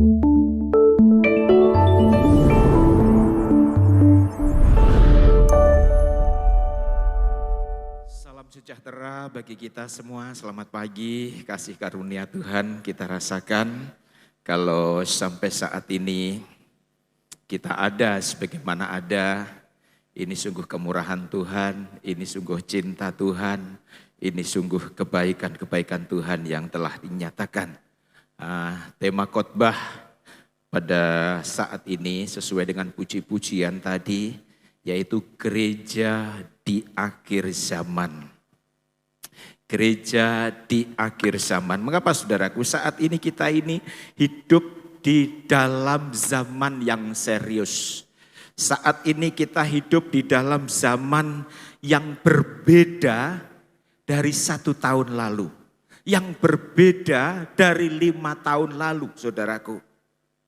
Salam sejahtera bagi kita semua, selamat pagi, kasih karunia Tuhan kita rasakan. Kalau sampai saat ini kita ada sebagaimana ada, ini sungguh kemurahan Tuhan, ini sungguh cinta Tuhan, ini sungguh kebaikan-kebaikan Tuhan yang telah dinyatakan. Tema khotbah pada saat ini sesuai dengan puji-pujian tadi, yaitu gereja di akhir zaman. Gereja di akhir zaman. Mengapa saudaraku saat ini kita ini hidup di dalam zaman yang serius. Saat ini kita hidup di dalam zaman yang berbeda dari 1 tahun lalu. Yang berbeda dari 5 tahun lalu saudaraku.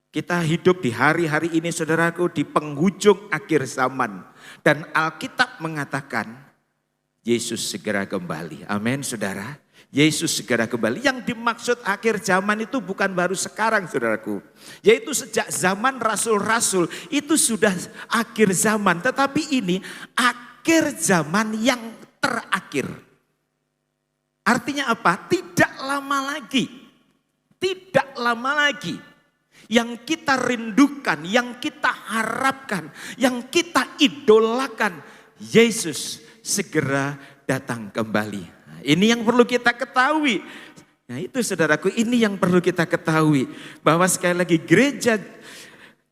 Kita hidup di hari-hari ini saudaraku di penghujung akhir zaman. Dan Alkitab mengatakan Yesus segera kembali. Amin saudara. Yesus segera kembali. Yang dimaksud akhir zaman itu bukan baru sekarang saudaraku. Yaitu sejak zaman rasul-rasul itu sudah akhir zaman. Tetapi ini akhir zaman yang terakhir. Artinya apa? Tidak lama lagi. Tidak lama lagi. Yang kita rindukan, yang kita harapkan, yang kita idolakan, Yesus segera datang kembali. Nah, ini yang perlu kita ketahui. Nah itu saudaraku, ini yang perlu kita ketahui. Bahwa sekali lagi gereja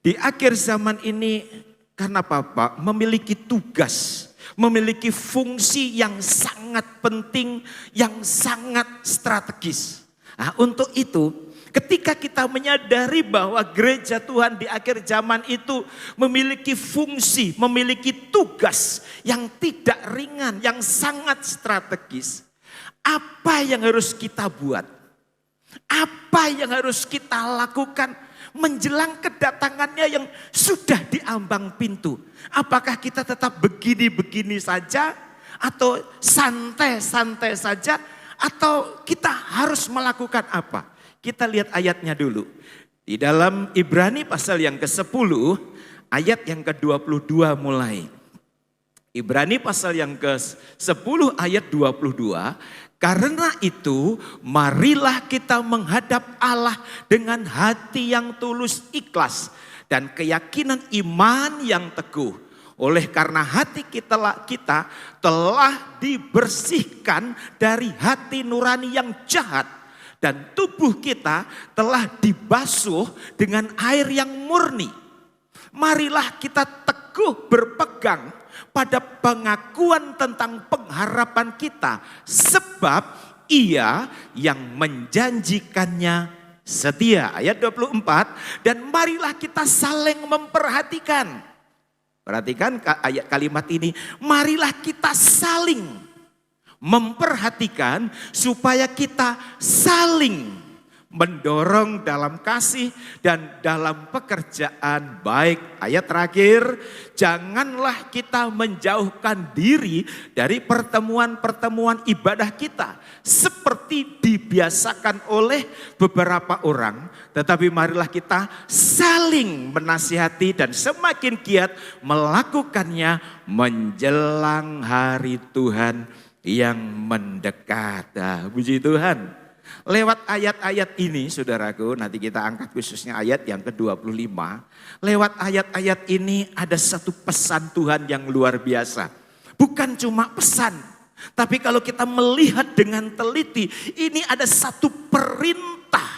di akhir zaman ini karena apa? Memiliki tugas, memiliki fungsi yang sangat penting, yang sangat strategis. Nah untuk itu, ketika kita menyadari bahwa gereja Tuhan di akhir zaman itu memiliki fungsi, memiliki tugas yang tidak ringan, yang sangat strategis. Apa yang harus kita buat? Apa yang harus kita lakukan menjelang kedatangannya yang sudah di ambang pintu? Apakah kita tetap begini-begini saja? Atau santai-santai saja? Atau kita harus melakukan apa? Kita lihat ayatnya dulu. Di dalam Ibrani pasal yang ke-10 ayat yang ke-22 mulai. Ibrani pasal yang ke-10 ayat 22. Karena itu marilah kita menghadap Allah dengan hati yang tulus ikhlas. Dan keyakinan iman yang teguh. Oleh karena hati kita telah dibersihkan dari hati nurani yang jahat. Dan tubuh kita telah dibasuh dengan air yang murni. Marilah kita teguh berpegang pada pengakuan tentang pengharapan kita. Sebab ia yang menjanjikannya setia. Ayat 24. Dan marilah kita saling memperhatikan. Perhatikan ayat kalimat ini. Marilah kita saling memperhatikan supaya kita saling mendorong dalam kasih dan dalam pekerjaan baik. Ayat terakhir, janganlah kita menjauhkan diri dari pertemuan-pertemuan ibadah kita seperti dibiasakan oleh beberapa orang, tetapi marilah kita saling menasihati dan semakin giat melakukannya menjelang hari Tuhan yang mendekat. Puji Tuhan. Lewat ayat-ayat ini saudaraku, nanti kita angkat khususnya ayat yang ke-25. Lewat ayat-ayat ini ada satu pesan Tuhan yang luar biasa. Bukan cuma pesan, tapi kalau kita melihat dengan teliti, ini ada satu perintah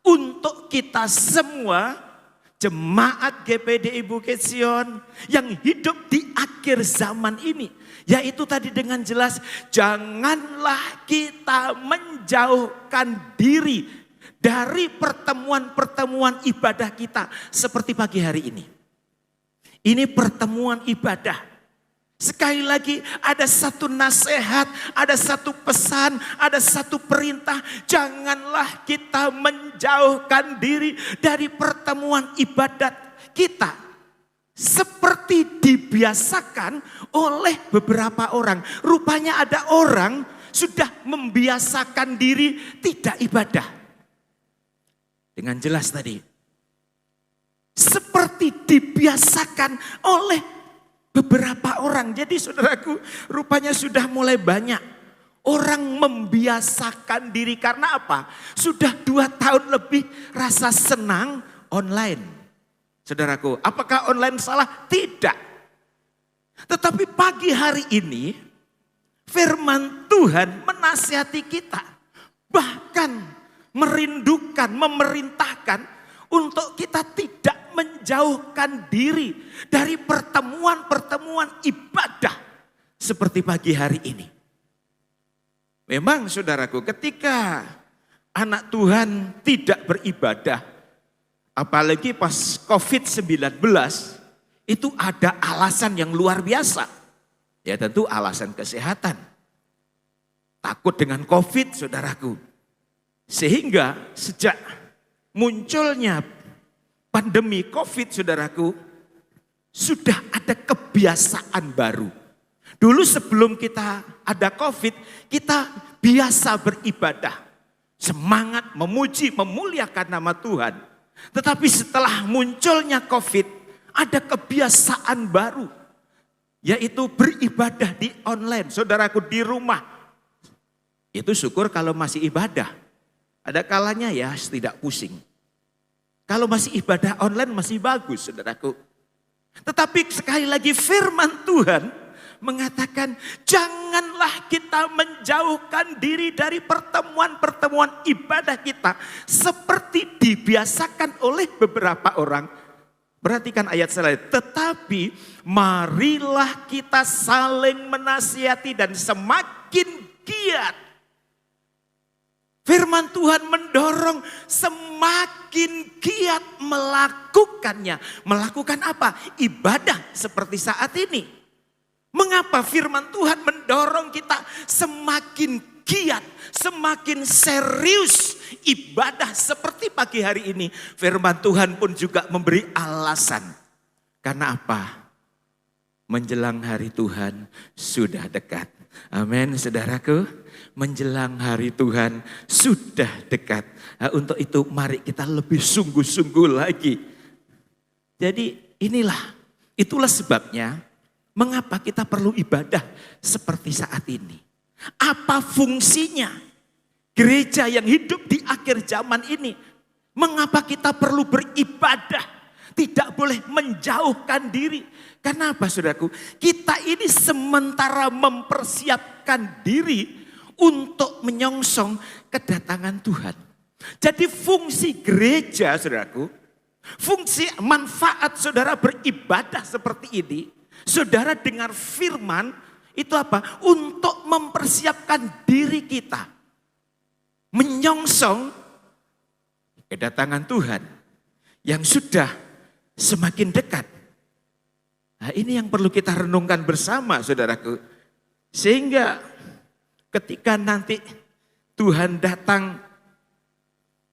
untuk kita semua jemaat GPDI Bukit Sion yang hidup di akhir zaman ini. Yaitu tadi dengan jelas, janganlah kita menjauhkan diri dari pertemuan-pertemuan ibadah kita seperti pagi hari ini. Ini pertemuan ibadah. Sekali lagi ada satu nasihat, ada satu pesan, ada satu perintah. Janganlah kita menjauhkan diri dari pertemuan ibadat kita. Seperti dibiasakan oleh beberapa orang. Rupanya ada orang sudah membiasakan diri tidak ibadah. Dengan jelas tadi, seperti dibiasakan oleh beberapa orang. Jadi saudaraku, rupanya sudah mulai banyak orang membiasakan diri. Karena apa? Sudah 2 tahun lebih rasa senang online. Saudaraku, apakah online salah? Tidak. Tetapi pagi hari ini firman Tuhan menasihati kita. Bahkan merindukan, memerintahkan untuk kita tidak menjauhkan diri dari pertemuan-pertemuan ibadah seperti pagi hari ini. Memang saudaraku, ketika anak Tuhan tidak beribadah, apalagi pas COVID-19, itu ada alasan yang luar biasa. Ya tentu alasan kesehatan. Takut dengan COVID, saudaraku. Sehingga sejak munculnya pandemi COVID, saudaraku, sudah ada kebiasaan baru. Dulu sebelum kita ada COVID, kita biasa beribadah. Semangat memuji, memuliakan nama Tuhan. Tetapi setelah munculnya COVID, ada kebiasaan baru. Yaitu beribadah di online. Saudaraku, di rumah. Itu syukur kalau masih ibadah. Ada kalanya ya tidak pusing. Kalau masih ibadah online masih bagus, saudaraku. Tetapi sekali lagi firman Tuhan mengatakan, janganlah kita menjauhkan diri dari pertemuan-pertemuan ibadah kita seperti dibiasakan oleh beberapa orang. Perhatikan ayat selanjutnya. Tetapi marilah kita saling menasihati dan semakin giat. Firman Tuhan mendorong semakin giat melakukannya. Melakukan apa? Ibadah seperti saat ini. Mengapa firman Tuhan mendorong kita semakin giat, semakin serius ibadah seperti pagi hari ini? Firman Tuhan pun juga memberi alasan. Karena apa? Menjelang hari Tuhan sudah dekat. Amin, saudaraku. Menjelang hari Tuhan sudah dekat. Nah, untuk itu mari kita lebih sungguh-sungguh lagi. Jadi itulah sebabnya mengapa kita perlu ibadah seperti saat ini. Apa fungsinya gereja yang hidup di akhir zaman ini? Mengapa kita perlu beribadah? Tidak boleh menjauhkan diri. Karena apa, saudaraku? Kita ini sementara mempersiapkan diri untuk menyongsong kedatangan Tuhan. Jadi fungsi gereja, saudaraku, fungsi manfaat saudara beribadah seperti ini, saudara dengar firman, itu apa? Untuk mempersiapkan diri kita. Menyongsong kedatangan Tuhan yang sudah semakin dekat. Nah, ini yang perlu kita renungkan bersama, saudaraku. Sehingga ketika nanti Tuhan datang,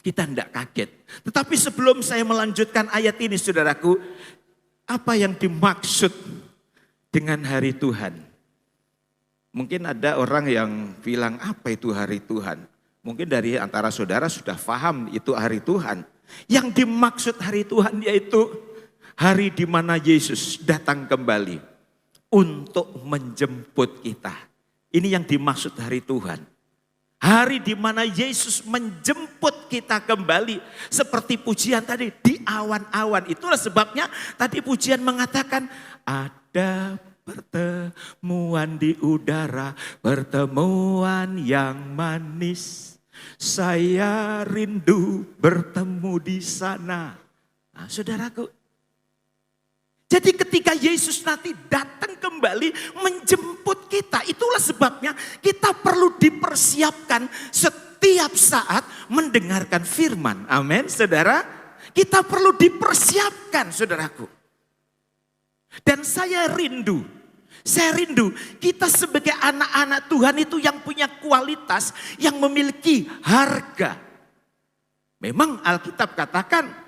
kita tidak kaget. Tetapi sebelum saya melanjutkan ayat ini, saudaraku, apa yang dimaksud dengan hari Tuhan? Mungkin ada orang yang bilang, apa itu hari Tuhan? Mungkin dari antara saudara sudah paham itu hari Tuhan. Yang dimaksud hari Tuhan yaitu hari di mana Yesus datang kembali untuk menjemput kita. Ini yang dimaksud hari Tuhan. Hari di mana Yesus menjemput kita kembali. Seperti pujian tadi di awan-awan. Itulah sebabnya tadi pujian mengatakan ada pertemuan di udara, pertemuan yang manis. Saya rindu bertemu di sana. Nah, saudaraku. Jadi ketika Yesus nanti datang kembali menjemput kita, itulah sebabnya kita perlu dipersiapkan setiap saat mendengarkan firman. Amin, saudara. Kita perlu dipersiapkan, saudaraku. Dan saya rindu kita sebagai anak-anak Tuhan itu yang punya kualitas, yang memiliki harga. Memang Alkitab katakan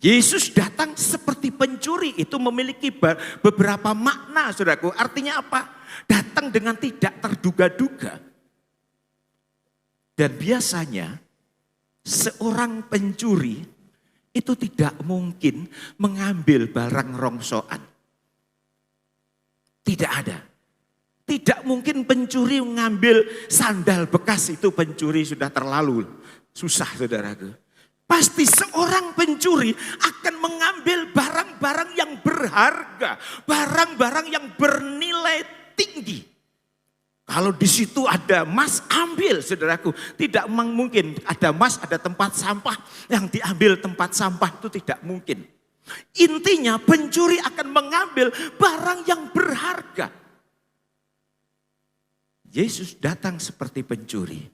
Yesus datang seperti pencuri, itu memiliki beberapa makna, saudaraku. Artinya apa? Datang dengan tidak terduga-duga. Dan biasanya seorang pencuri itu tidak mungkin mengambil barang rongsokan. Tidak ada. Tidak mungkin pencuri mengambil sandal bekas, itu pencuri sudah terlalu susah, saudaraku. Pasti seorang pencuri akan mengambil barang-barang yang berharga, barang-barang yang bernilai tinggi. Kalau di situ ada emas, ambil, saudaraku. Tidak mungkin ada emas, ada tempat sampah yang diambil tempat sampah, itu tidak mungkin. Intinya pencuri akan mengambil barang yang berharga. Yesus datang seperti pencuri.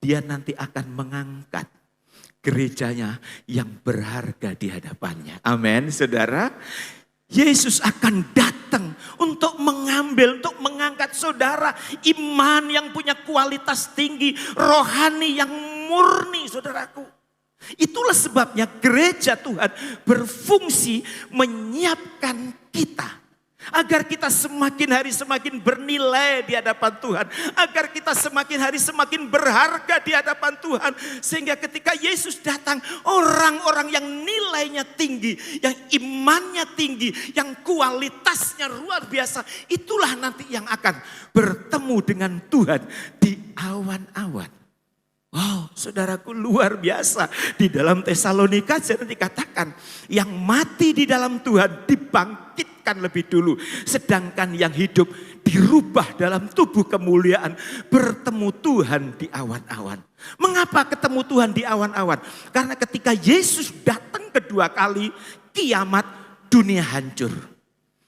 Dia nanti akan mengangkat gerejanya yang berharga di hadapannya. Amin, saudara. Yesus akan datang untuk mengambil, untuk mengangkat saudara. Iman yang punya kualitas tinggi, rohani yang murni, saudaraku. Itulah sebabnya gereja Tuhan berfungsi menyiapkan kita. Agar kita semakin hari semakin bernilai di hadapan Tuhan. Agar kita semakin hari semakin berharga di hadapan Tuhan. Sehingga ketika Yesus datang, orang-orang yang nilainya tinggi, yang imannya tinggi, yang kualitasnya luar biasa, itulah nanti yang akan bertemu dengan Tuhan di awan-awan. Wow, saudaraku, luar biasa. Di dalam Tesalonika dikatakan, yang mati di dalam Tuhan dibangkitkan lebih dulu. Sedangkan yang hidup dirubah dalam tubuh kemuliaan, bertemu Tuhan di awan-awan. Mengapa ketemu Tuhan di awan-awan? Karena ketika Yesus datang kedua kali, kiamat, dunia hancur.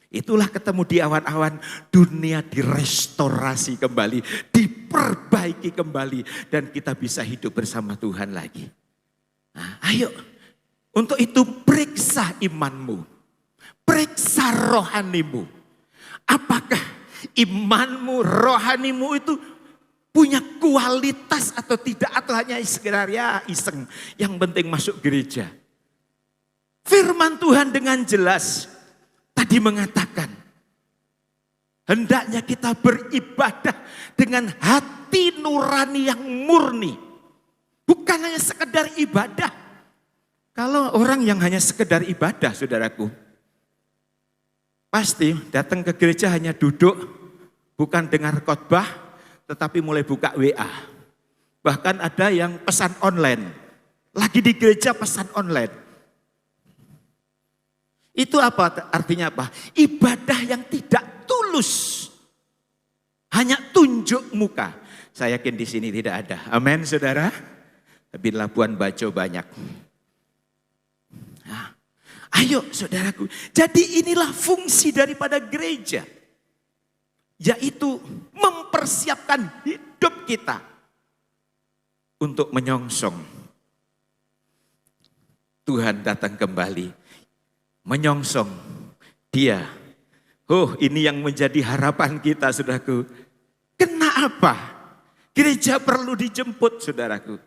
Itulah ketemu di awan-awan, dunia direstorasi kembali, diperbaiki kembali, dan kita bisa hidup bersama Tuhan lagi. Nah, ayo, untuk itu periksa imanmu, periksa rohanimu. Apakah imanmu, rohanimu itu punya kualitas atau tidak, atau hanya sekedar ya iseng, yang penting masuk gereja. Firman Tuhan dengan jelas tadi mengatakan, hendaknya kita beribadah dengan hati nurani yang murni. Bukan hanya sekedar ibadah. Kalau orang yang hanya sekedar ibadah, saudaraku, pasti datang ke gereja hanya duduk, bukan dengar khotbah, tetapi mulai buka WA. Bahkan ada yang pesan online. Lagi di gereja pesan online. Itu apa artinya apa? Ibadah yang tidak tulus. Hanya tunjuk muka. Saya yakin di sini tidak ada. Amin, saudara. Tapi di Labuan Bajo banyak. Nah, ayo saudaraku. Jadi inilah fungsi daripada gereja. Yaitu mempersiapkan hidup kita untuk menyongsong Tuhan datang kembali. Menyongsong dia. Oh, ini yang menjadi harapan kita, saudaraku. Kenapa gereja perlu dijemput, saudaraku?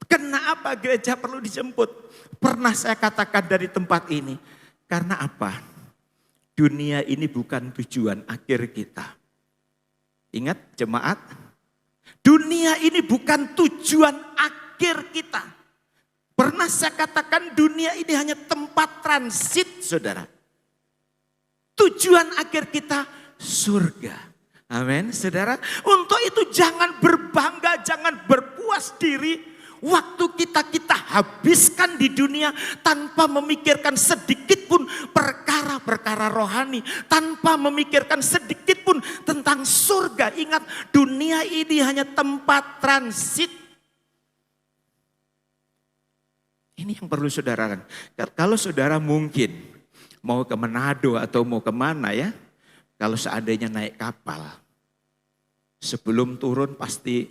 Kenapa gereja perlu dijemput? Pernah saya katakan dari tempat ini. Karena apa? Dunia ini bukan tujuan akhir kita. Ingat jemaat? Dunia ini bukan tujuan akhir kita. Pernah saya katakan dunia ini hanya tempat transit, saudara. Tujuan akhir kita surga. Amin, saudara. Untuk itu jangan berbangga, jangan berpuas diri. Waktu kita habiskan di dunia tanpa memikirkan sedikit pun perkara-perkara rohani. Tanpa memikirkan sedikit pun tentang surga. Ingat, dunia ini hanya tempat transit. Ini yang perlu saudara. Kalau saudara mungkin mau ke Manado atau mau kemana ya. Kalau seandainya naik kapal. Sebelum turun pasti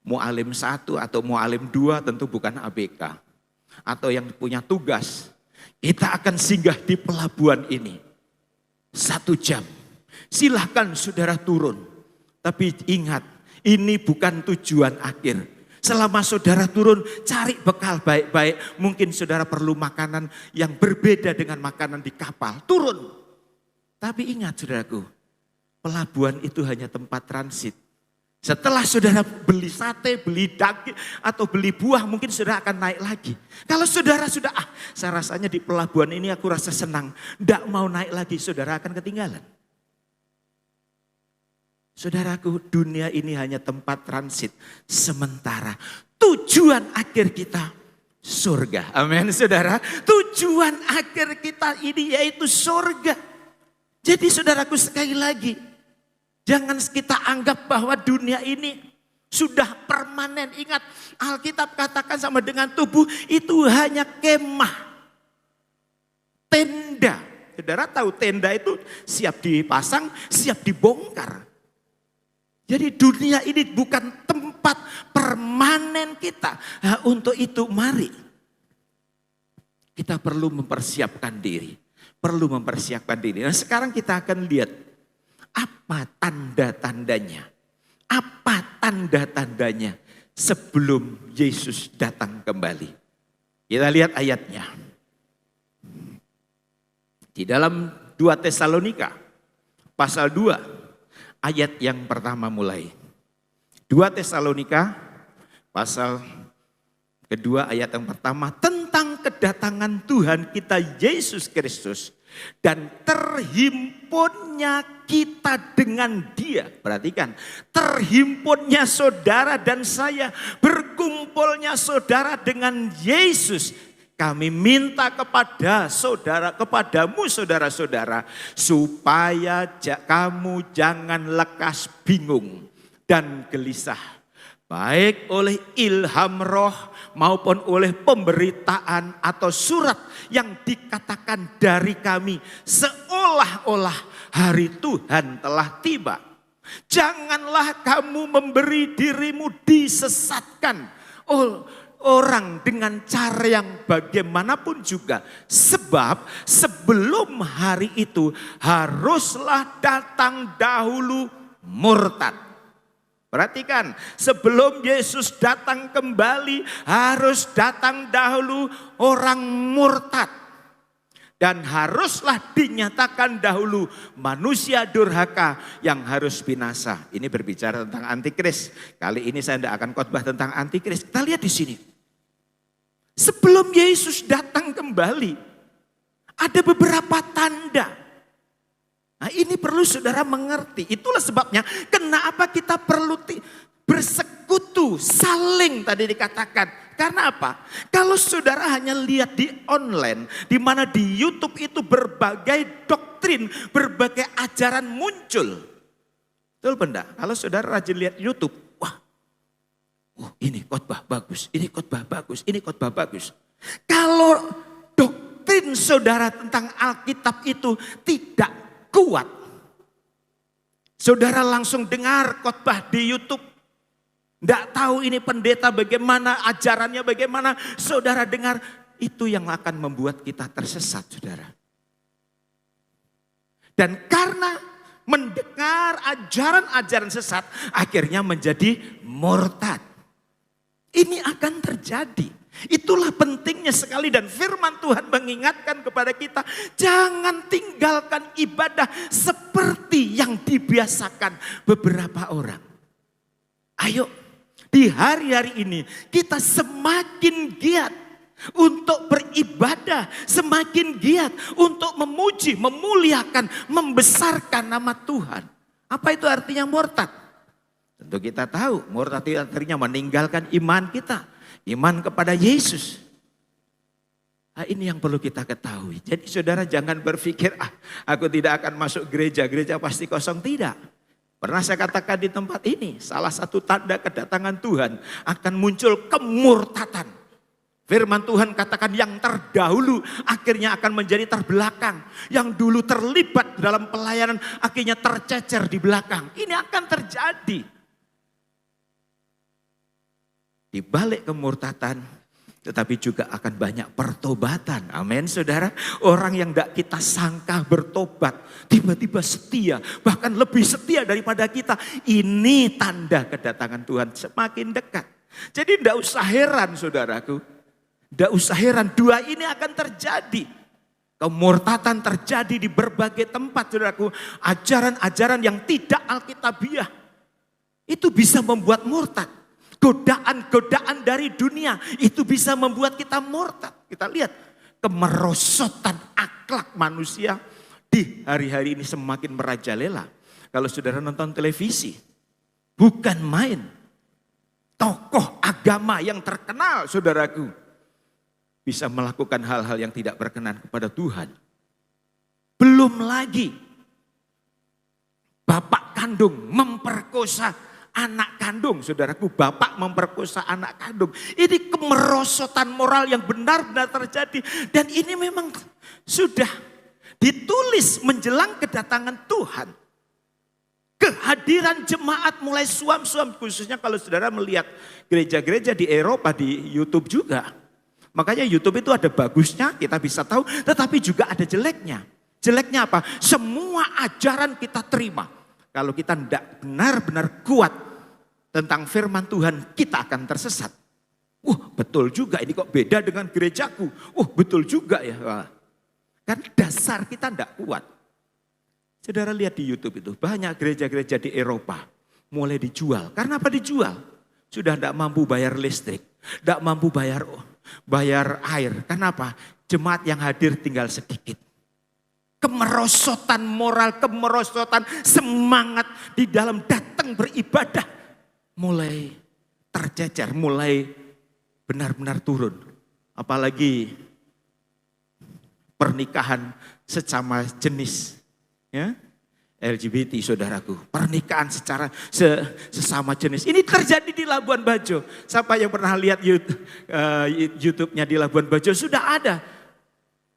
mu'alim 1 atau mu'alim 2 tentu bukan ABK. Atau yang punya tugas. Kita akan singgah di pelabuhan ini. 1 jam. Silahkan saudara turun. Tapi ingat, ini bukan tujuan akhir. Selama saudara turun, cari bekal baik-baik. Mungkin saudara perlu makanan yang berbeda dengan makanan di kapal. Turun. Tapi ingat saudaraku, pelabuhan itu hanya tempat transit. Setelah saudara beli sate, beli daging, atau beli buah, mungkin saudara akan naik lagi. Kalau saudara sudah, saya rasanya di pelabuhan ini aku rasa senang, tidak mau naik lagi, saudara akan ketinggalan. Saudaraku, dunia ini hanya tempat transit sementara. Tujuan akhir kita surga. Amin, saudara. Tujuan akhir kita ini yaitu surga. Jadi saudaraku, sekali lagi, jangan kita anggap bahwa dunia ini sudah permanen. Ingat, Alkitab katakan sama dengan tubuh itu hanya kemah, tenda. Saudara tahu tenda itu siap dipasang, siap dibongkar. Jadi dunia ini bukan tempat permanen kita. Nah, untuk itu mari kita perlu mempersiapkan diri. Perlu mempersiapkan diri. Nah, sekarang kita akan lihat apa tanda-tandanya. Apa tanda-tandanya sebelum Yesus datang kembali. Kita lihat ayatnya. Di dalam 2 Tesalonika pasal 2. Ayat yang pertama mulai. 2 Tesalonika pasal kedua ayat yang pertama. Tentang kedatangan Tuhan kita Yesus Kristus. Dan terhimpunnya kita dengan Dia. Perhatikan. Terhimpunnya saudara dan saya. Berkumpulnya saudara dengan Yesus. Kami minta kepada kepadamu saudara-saudara, supaya kamu jangan lekas bingung dan gelisah, baik oleh ilham roh maupun oleh pemberitaan atau surat yang dikatakan dari kami, seolah-olah hari Tuhan telah tiba. Janganlah kamu memberi dirimu disesatkan orang dengan cara yang bagaimanapun juga. Sebab sebelum hari itu haruslah datang dahulu murtad. Perhatikan, sebelum Yesus datang kembali harus datang dahulu orang murtad. Dan haruslah dinyatakan dahulu manusia durhaka yang harus binasa. Ini berbicara tentang antikris. Kali ini saya tidak akan khotbah tentang antikris. Kita lihat di sini. Sebelum Yesus datang kembali, ada beberapa tanda. Nah, ini perlu saudara mengerti. Itulah sebabnya kenapa kita perlu bersekutu, saling tadi dikatakan. Karena apa? Kalau saudara hanya lihat di online, di mana di YouTube itu berbagai doktrin, berbagai ajaran muncul. Betul benda? Kalau saudara rajin lihat YouTube, ini khotbah bagus, ini khotbah bagus, ini khotbah bagus. Kalau doktrin saudara tentang Alkitab itu tidak kuat, saudara langsung dengar khotbah di YouTube, tidak tahu ini pendeta bagaimana, ajarannya bagaimana, saudara dengar, itu yang akan membuat kita tersesat, saudara. Dan karena mendengar ajaran-ajaran sesat, akhirnya menjadi murtad. Ini akan terjadi. Itulah pentingnya sekali dan firman Tuhan mengingatkan kepada kita, jangan tinggalkan ibadah seperti yang dibiasakan beberapa orang. Ayo, di hari-hari ini kita semakin giat untuk beribadah, semakin giat untuk memuji, memuliakan, membesarkan nama Tuhan. Apa itu artinya murtad? Tentu kita tahu murtad itu artinya meninggalkan iman kita, iman kepada Yesus. Nah, ini yang perlu kita ketahui. Jadi saudara jangan berpikir, aku tidak akan masuk gereja, gereja pasti kosong. Tidak. Pernah saya katakan di tempat ini, salah satu tanda kedatangan Tuhan akan muncul kemurtatan. Firman Tuhan katakan yang terdahulu akhirnya akan menjadi terbelakang. Yang dulu terlibat dalam pelayanan akhirnya tercecer di belakang. Ini akan terjadi. Di balik kemurtatan, tetapi juga akan banyak pertobatan. Amin saudara. Orang yang tidak kita sangka bertobat, tiba-tiba setia, bahkan lebih setia daripada kita. Ini tanda kedatangan Tuhan semakin dekat. Jadi tidak usah heran saudaraku. Tidak usah heran, dua ini akan terjadi. Kemurtatan terjadi di berbagai tempat saudaraku. Ajaran-ajaran yang tidak alkitabiah. itu bisa membuat murtad. Godaan-godaan dari dunia itu bisa membuat kita murtad. Kita lihat kemerosotan akhlak manusia di hari-hari ini semakin merajalela. Kalau saudara nonton televisi, bukan main. Tokoh agama yang terkenal, saudaraku, bisa melakukan hal-hal yang tidak berkenan kepada Tuhan. Belum lagi bapak kandung memperkosa anak kandung, saudaraku, bapak memperkosa anak kandung. Ini kemerosotan moral yang benar-benar terjadi. Dan ini memang sudah ditulis menjelang kedatangan Tuhan. Kehadiran jemaat mulai suam-suam, khususnya kalau saudara melihat gereja-gereja di Eropa, di YouTube juga. Makanya YouTube itu ada bagusnya, kita bisa tahu, tetapi juga ada jeleknya. Jeleknya apa? Semua ajaran kita terima. Kalau kita tidak benar-benar kuat tentang firman Tuhan, kita akan tersesat. Betul juga, ini kok beda dengan gerejaku. Betul juga ya. Kan dasar kita tidak kuat. Saudara lihat di YouTube itu, banyak gereja-gereja di Eropa mulai dijual. Karena apa dijual? Sudah tidak mampu bayar listrik, tidak mampu bayar air. Kenapa? Jemaat yang hadir tinggal sedikit. Kemerosotan moral, kemerosotan semangat di dalam datang beribadah mulai tercecer, mulai benar-benar turun. Apalagi pernikahan sesama jenis. Ya, LGBT saudaraku, pernikahan secara sesama jenis. Ini terjadi di Labuan Bajo. Siapa yang pernah lihat YouTube-nya di Labuan Bajo? Sudah ada.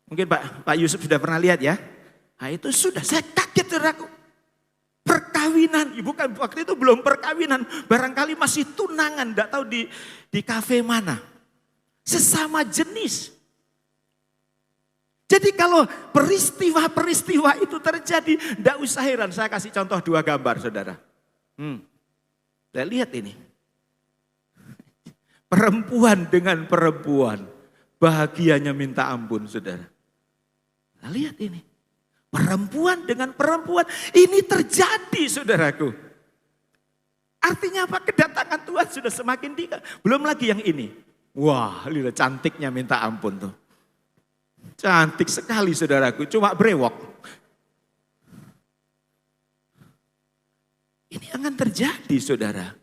Mungkin Pak Yusuf sudah pernah lihat ya. Nah itu sudah, saya kaget saudaraku. Perkawinan, bukan waktu itu belum perkawinan. Barangkali masih tunangan, tidak tahu di kafe mana. Sesama jenis. Jadi kalau peristiwa-peristiwa itu terjadi, tidak usah heran. Saya kasih contoh 2 gambar saudara. Saya lihat ini. Perempuan dengan perempuan. Bahagianya minta ampun saudara. Nah, lihat ini. Perempuan dengan perempuan. Ini terjadi saudaraku. Artinya apa? Kedatangan Tuhan sudah semakin dekat. Belum lagi yang ini. Wah, lihat cantiknya minta ampun tuh. Cantik sekali saudaraku, cuma brewok. Ini akan terjadi saudara.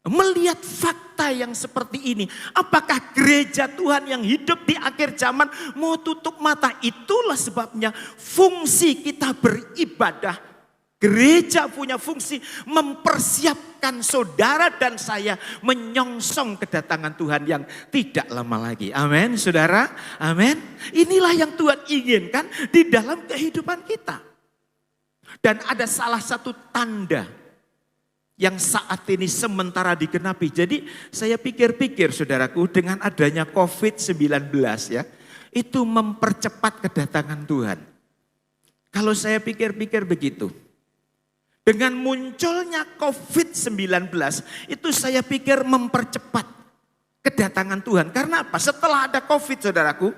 Melihat fakta yang seperti ini, apakah gereja Tuhan yang hidup di akhir zaman mau tutup mata? Itulah sebabnya fungsi kita beribadah. Gereja punya fungsi mempersiapkan saudara dan saya menyongsong kedatangan Tuhan yang tidak lama lagi. Amin, saudara. Amin. Inilah yang Tuhan inginkan di dalam kehidupan kita. Dan ada salah satu tanda yang saat ini sementara digenapi. Jadi saya pikir-pikir saudaraku, dengan adanya COVID-19 ya, itu mempercepat kedatangan Tuhan. Kalau saya pikir-pikir begitu. Dengan munculnya COVID-19 itu saya pikir mempercepat kedatangan Tuhan. Karena apa? Setelah ada COVID saudaraku,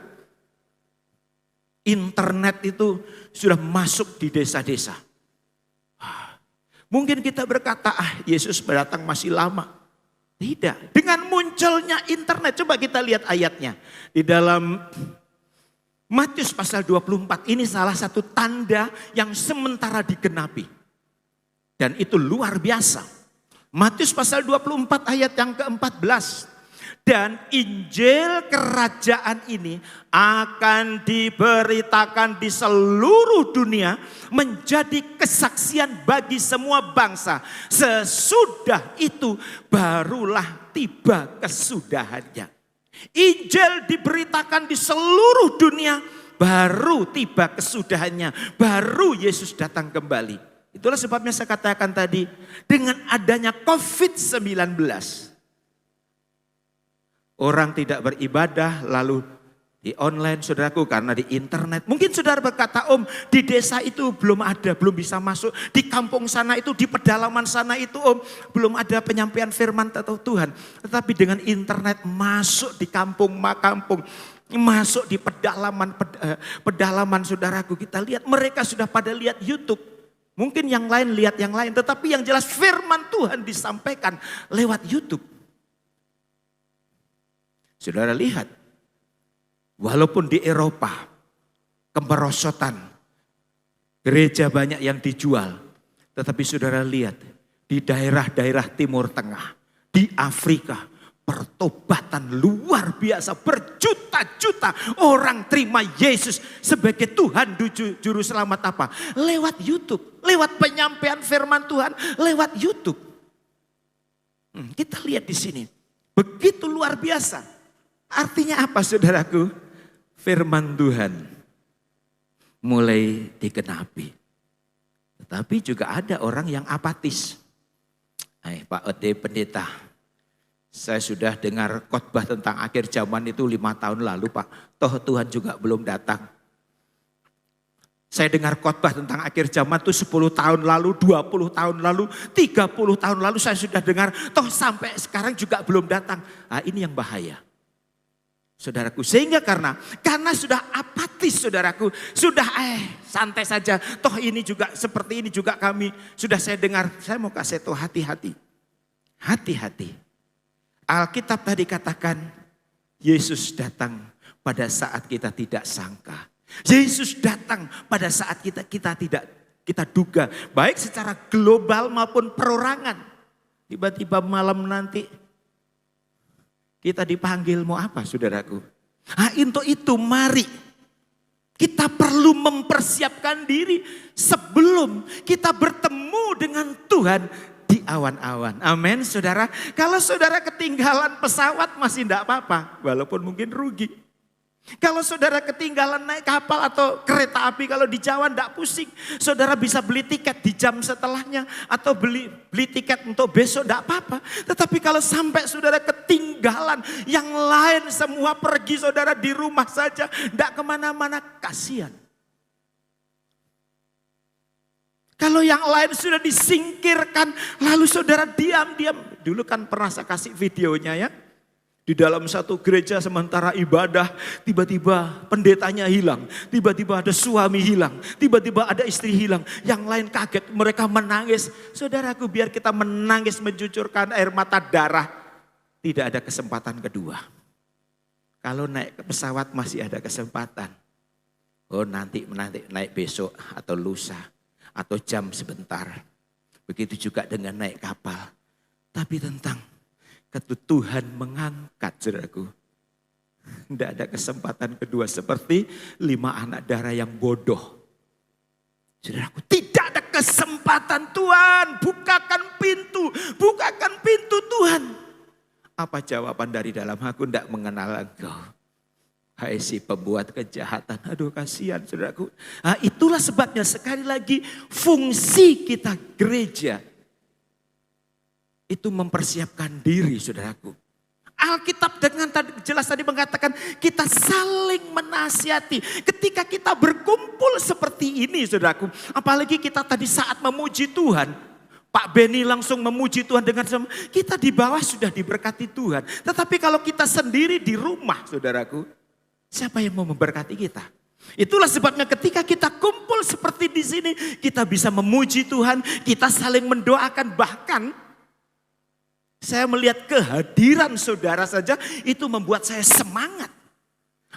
internet itu sudah masuk di desa-desa. Mungkin kita berkata, Yesus datang masih lama. Tidak. Dengan munculnya internet, coba kita lihat ayatnya. Di dalam Matius pasal 24, ini salah satu tanda yang sementara digenapi. Dan itu luar biasa. Matius pasal 24 ayat yang ke-14. Dan Injil kerajaan ini akan diberitakan di seluruh dunia menjadi kesaksian bagi semua bangsa. Sesudah itu barulah tiba kesudahannya. Injil diberitakan di seluruh dunia, baru tiba kesudahannya, baru Yesus datang kembali. Itulah sebabnya saya katakan tadi, dengan adanya COVID-19, orang tidak beribadah lalu di online saudaraku karena di internet. Mungkin saudara berkata, Om, di desa itu belum ada, belum bisa masuk. Di kampung sana itu, di pedalaman sana itu, Om, belum ada penyampaian firman atau Tuhan. Tetapi dengan internet masuk di kampung, masuk di pedalaman saudaraku. Kita lihat mereka sudah pada lihat YouTube. Mungkin yang lain lihat yang lain, tetapi yang jelas firman Tuhan disampaikan lewat YouTube. Saudara lihat, walaupun di Eropa kemerosotan, gereja banyak yang dijual, tetapi saudara lihat di daerah-daerah Timur Tengah, di Afrika, pertobatan luar biasa, berjuta-juta orang terima Yesus sebagai Tuhan Juru Selamat apa? Lewat YouTube, lewat penyampaian firman Tuhan, lewat YouTube. Kita lihat di sini, begitu luar biasa. Artinya apa saudaraku? Firman Tuhan mulai digenapi. Tetapi juga ada orang yang apatis. Pak Ode Pendeta, saya sudah dengar khotbah tentang akhir zaman itu 5 tahun lalu Pak. Toh Tuhan juga belum datang. Saya dengar khotbah tentang akhir zaman itu 10 tahun lalu, 20 tahun lalu, 30 tahun lalu saya sudah dengar. Toh sampai sekarang juga belum datang. Ini yang bahaya. Saudaraku, sehingga karena sudah apatis saudaraku, sudah santai saja. Toh ini juga seperti ini juga kami sudah saya dengar. Saya mau kasih tahu hati-hati. Hati-hati. Alkitab tadi katakan Yesus datang pada saat kita tidak sangka. Yesus datang pada saat kita tidak kita duga. Baik secara global maupun perorangan. Tiba-tiba malam nanti kita dipanggil mau apa saudaraku? Untuk itu mari kita perlu mempersiapkan diri sebelum kita bertemu dengan Tuhan di awan-awan. Amin saudara. Kalau saudara ketinggalan pesawat masih tidak apa-apa. Walaupun mungkin rugi. Kalau saudara ketinggalan naik kapal atau kereta api kalau di Jawa tidak pusing. Saudara bisa beli tiket di jam setelahnya. Atau beli tiket untuk besok tidak apa-apa. Tetapi kalau sampai saudara ketinggalan. Yang lain semua pergi saudara di rumah saja. Tidak kemana-mana, kasihan. Kalau yang lain sudah disingkirkan, lalu saudara diam-diam. Dulu kan pernah saya kasih videonya ya. Di dalam satu gereja sementara ibadah, tiba-tiba pendetanya hilang. Tiba-tiba ada suami hilang. Tiba-tiba ada istri hilang. Yang lain kaget, mereka menangis. Saudaraku, biar kita menangis mencucurkan air mata darah. Tidak ada kesempatan kedua. Kalau naik ke pesawat masih ada kesempatan. Oh nanti naik besok atau lusa. Atau jam sebentar. Begitu juga dengan naik kapal. Tapi tentang Tuhan mengangkat saudaraku. Tidak ada kesempatan kedua. Seperti 5 anak darah yang bodoh. Saudaraku, tidak ada kesempatan Tuhan. Bukakan pintu Tuhan. Apa jawaban dari dalam? Aku tidak mengenal engkau. Hai si pembuat kejahatan. Aduh kasihan saudaraku. Itulah sebabnya sekali lagi fungsi kita gereja. Itu mempersiapkan diri saudaraku. Alkitab dengan jelas tadi mengatakan kita saling menasihati. Ketika kita berkumpul seperti ini saudaraku. Apalagi kita tadi saat memuji Tuhan. Pak Beni langsung memuji Tuhan dengan semua. Kita di bawah sudah diberkati Tuhan. Tetapi kalau kita sendiri di rumah saudaraku. Siapa yang mau memberkati kita? Itulah sebabnya ketika kita kumpul seperti di sini. Kita bisa memuji Tuhan. Kita saling mendoakan. Bahkan saya melihat kehadiran saudara saja. Itu membuat saya semangat.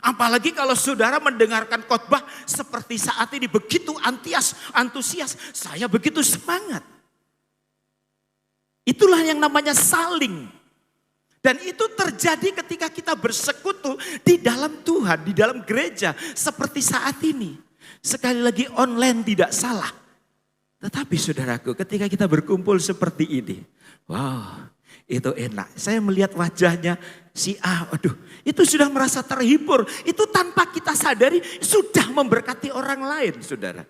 Apalagi kalau saudara mendengarkan khotbah seperti saat ini. Begitu antusias. Saya begitu semangat. Itulah yang namanya saling. Dan itu terjadi ketika kita bersekutu di dalam Tuhan, di dalam gereja seperti saat ini. Sekali lagi online tidak salah. Tetapi saudaraku ketika kita berkumpul seperti ini. Wow itu enak. Saya melihat wajahnya si A, aduh itu sudah merasa terhibur. Itu tanpa kita sadari sudah memberkati orang lain saudara.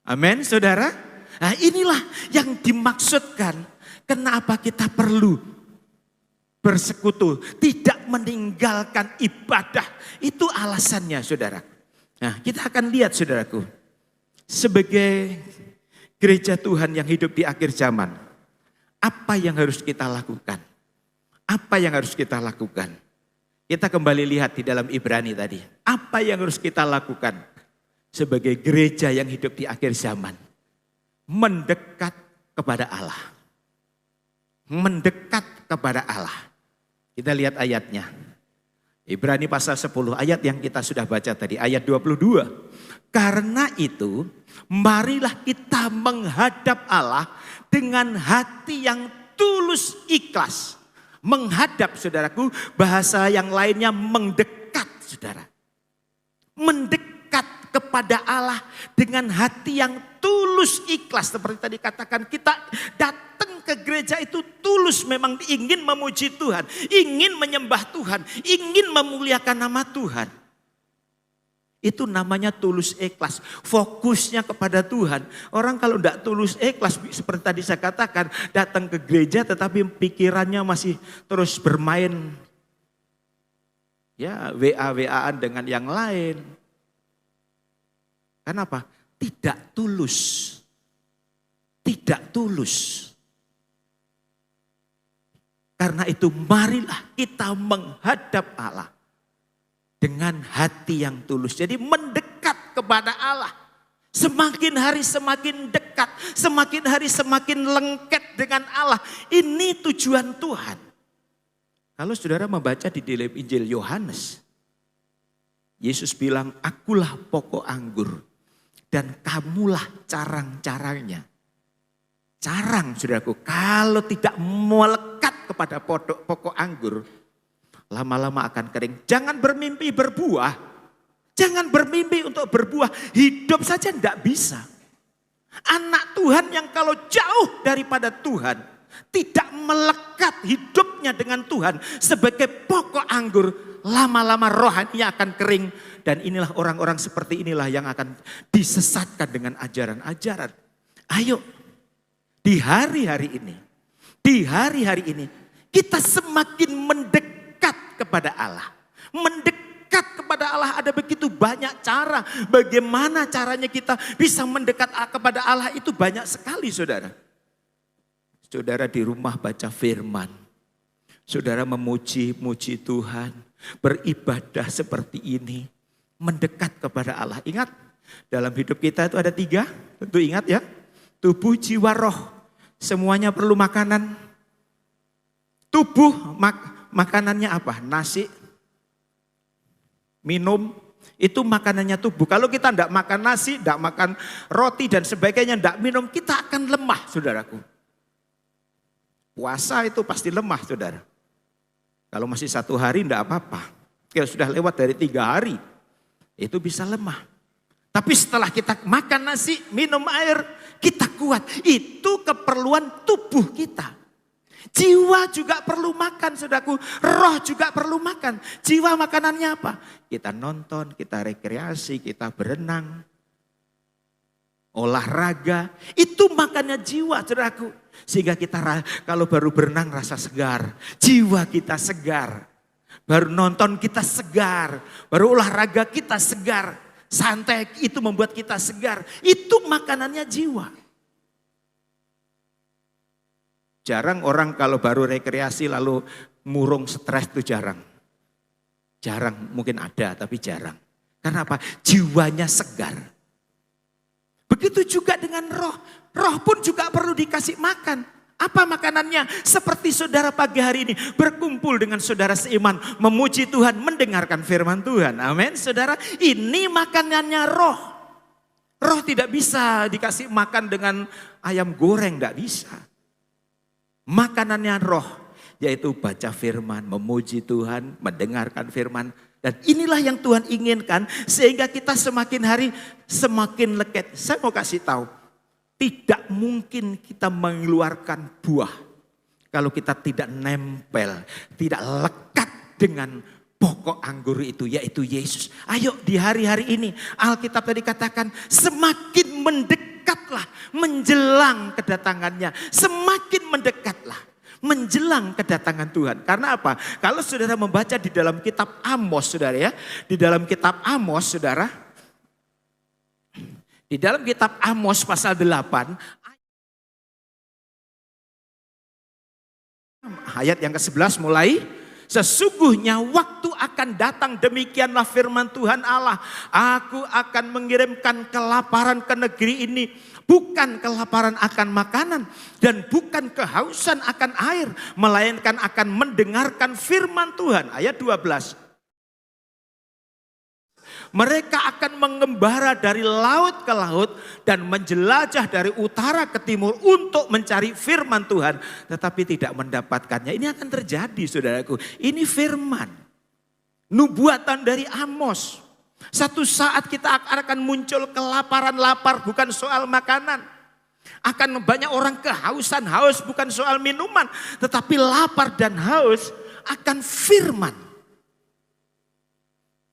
Amin saudara. Nah inilah yang dimaksudkan kenapa kita perlu bersekutu, tidak meninggalkan ibadah. Itu alasannya saudara. Nah kita akan lihat saudaraku. Sebagai gereja Tuhan yang hidup di akhir zaman. Apa yang harus kita lakukan? Apa yang harus kita lakukan? Kita kembali lihat di dalam Ibrani tadi. Apa yang harus kita lakukan? Sebagai gereja yang hidup di akhir zaman. mendekat kepada Allah. Mendekat kepada Allah. Kita lihat ayatnya. Ibrani pasal 10 ayat yang kita sudah baca tadi, ayat 22. Karena itu, marilah kita menghadap Allah dengan hati yang tulus ikhlas. Menghadap, saudaraku, bahasa yang lainnya mendekat, saudara. Mendekat kepada Allah dengan hati yang tulus ikhlas. Seperti tadi katakan, kita datang ke gereja itu tulus, memang ingin memuji Tuhan, ingin menyembah Tuhan, ingin memuliakan nama Tuhan. Itu namanya tulus ikhlas, fokusnya kepada Tuhan. Orang kalau tidak tulus ikhlas, seperti tadi saya katakan, datang ke gereja tetapi pikirannya masih terus bermain, ya WA-WA-an dengan yang lain. Kenapa? Tidak tulus. Tidak tulus. Karena itu marilah kita menghadap Allah dengan hati yang tulus. Jadi mendekat kepada Allah. Semakin hari semakin dekat, semakin hari semakin lengket dengan Allah. Ini tujuan Tuhan. Kalau saudara membaca di dalam Injil Yohanes, Yesus bilang, akulah pokok anggur dan kamulah carang-carangnya. Carang, saudaraku, kalau tidak melekat kepada pokok anggur, lama-lama akan kering. Jangan bermimpi berbuah. Jangan bermimpi untuk berbuah. Hidup saja tidak bisa. Anak Tuhan yang kalau jauh daripada Tuhan, tidak melekat hidupnya dengan Tuhan sebagai pokok anggur, lama-lama rohaninya akan kering. Dan inilah orang-orang seperti inilah yang akan disesatkan dengan ajaran-ajaran. Ayo, di hari-hari ini, kita semakin mendekat kepada Allah. Mendekat kepada Allah ada begitu banyak cara. Bagaimana caranya kita bisa mendekat kepada Allah itu banyak sekali, saudara. Saudara di rumah baca firman. Saudara memuji-muji Tuhan. Beribadah seperti ini. Mendekat kepada Allah. Ingat, dalam hidup kita itu ada 3. Tentu ingat ya. Tubuh, jiwa, roh. Semuanya perlu makanan. Tubuh makanannya apa? Nasi, minum, itu makanannya tubuh. Kalau kita tidak makan nasi, tidak makan roti dan sebagainya, tidak minum, kita akan lemah, saudaraku. Puasa itu pasti lemah, saudara. Kalau masih 1 hari tidak apa-apa. Kalau sudah lewat dari 3 hari, itu bisa lemah. Tapi setelah kita makan nasi, minum air, kita kuat. Itu keperluan tubuh kita. Jiwa juga perlu makan, saudaraku. Roh juga perlu makan. Jiwa makanannya apa? Kita nonton, kita rekreasi, kita berenang. Olahraga. Itu makannya jiwa, saudaraku. Sehingga kita kalau baru berenang rasa segar. Jiwa kita segar. Baru nonton kita segar. Baru olahraga kita segar. Santai itu membuat kita segar. Itu makanannya jiwa. Jarang orang kalau baru rekreasi lalu murung stres itu jarang. Jarang, mungkin ada tapi jarang. Karena apa? Jiwanya segar. Begitu juga dengan roh. Roh pun juga perlu dikasih makan. Apa makanannya? Seperti saudara pagi hari ini berkumpul dengan saudara seiman, memuji Tuhan, mendengarkan firman Tuhan. Amin, saudara. Ini makanannya roh. Roh tidak bisa dikasih makan dengan ayam goreng, tidak bisa. Makanannya roh, yaitu baca firman, memuji Tuhan, mendengarkan firman. Dan inilah yang Tuhan inginkan, sehingga kita semakin hari semakin leket. Saya mau kasih tahu. Tidak mungkin kita mengeluarkan buah kalau kita tidak nempel, tidak lekat dengan pokok anggur itu, yaitu Yesus. Ayo di hari-hari ini Alkitab tadi katakan semakin mendekatlah menjelang kedatangannya. Semakin mendekatlah menjelang kedatangan Tuhan. Karena apa? Kalau saudara membaca di dalam kitab Amos, saudara ya. Di dalam kitab Amos, saudara. Di dalam kitab Amos pasal 8, ayat yang ke-11 mulai. Sesungguhnya waktu akan datang, demikianlah firman Tuhan Allah. Aku akan mengirimkan kelaparan ke negeri ini. Bukan kelaparan akan makanan dan bukan kehausan akan air. Melainkan akan mendengarkan firman Tuhan. Ayat 12. Mereka akan mengembara dari laut ke laut dan menjelajah dari utara ke timur untuk mencari firman Tuhan. Tetapi tidak mendapatkannya. Ini akan terjadi saudaraku. Ini firman. Nubuatan dari Amos. Satu saat kita akan muncul kelaparan, lapar bukan soal makanan. Akan banyak orang kehausan, haus bukan soal minuman. Tetapi lapar dan haus akan firman.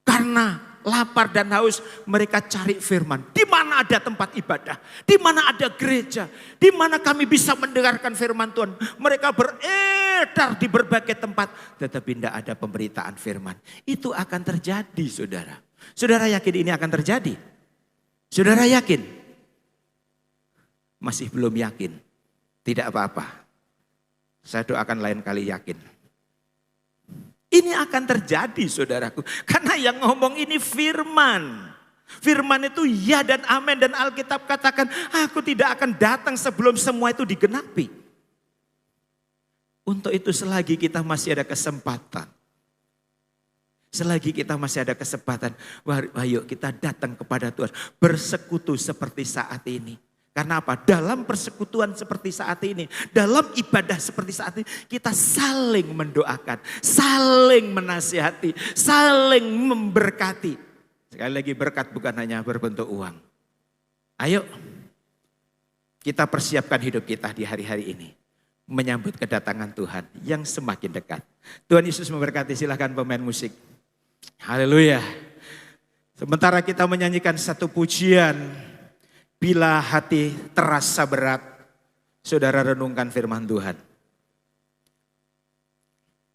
Karena lapar dan haus, mereka cari firman. Di mana ada tempat ibadah, di mana ada gereja, di mana kami bisa mendengarkan firman Tuhan. Mereka beredar di berbagai tempat, tetapi tidak ada pemberitaan firman. Itu akan terjadi, saudara. Saudara yakin ini akan terjadi? Saudara yakin? Masih belum yakin? Tidak apa-apa. Saya doakan lain kali yakin. Ini akan terjadi saudaraku. Karena yang ngomong ini firman. Firman itu ya dan amin. Dan Alkitab katakan aku tidak akan datang sebelum semua itu digenapi. Untuk itu selagi kita masih ada kesempatan. Selagi kita masih ada kesempatan. Ayo kita datang kepada Tuhan. Bersekutu seperti saat ini. Karena apa? Dalam persekutuan seperti saat ini, dalam ibadah seperti saat ini, kita saling mendoakan, saling menasihati, saling memberkati. Sekali lagi berkat bukan hanya berbentuk uang. Ayo kita persiapkan hidup kita di hari-hari ini. Menyambut kedatangan Tuhan yang semakin dekat. Tuhan Yesus memberkati, silahkan pemain musik. Haleluya. Sementara kita menyanyikan satu pujian. Bila hati terasa berat, saudara renungkan firman Tuhan.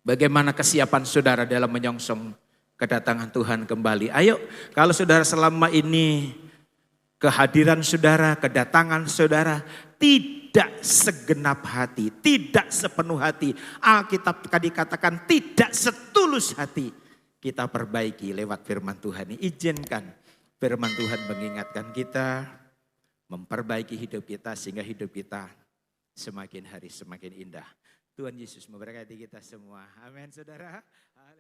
Bagaimana kesiapan saudara dalam menyongsong kedatangan Tuhan kembali. Ayo, kalau saudara selama ini kehadiran saudara, kedatangan saudara tidak segenap hati, tidak sepenuh hati. Alkitab tadi katakan tidak setulus hati. Kita perbaiki lewat firman Tuhan ini. Izinkan firman Tuhan mengingatkan kita, memperbaiki hidup kita sehingga hidup kita semakin hari semakin indah. Tuhan Yesus memberkati kita semua. Amin saudara.